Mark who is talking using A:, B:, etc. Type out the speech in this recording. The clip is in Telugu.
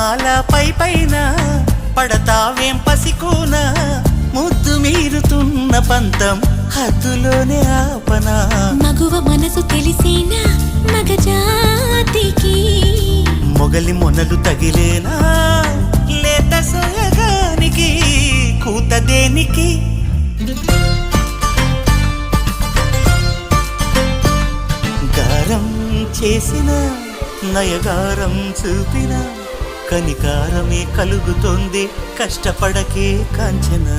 A: అలా పై పైన పడతావేం పసికోనా ముద్దు మీరుతున్న పంతం హద్దులోనే ఆపనా
B: మగువ మనసు తెలిసేనా మగజాతికి
A: మొగలి మొనలు తగిలేనా లేత సోయగానికి కూత దేనికి గారం చేసిన నయగారం చూపిన కనికారమే కలుగుతోంది కష్టపడకే కాంచనా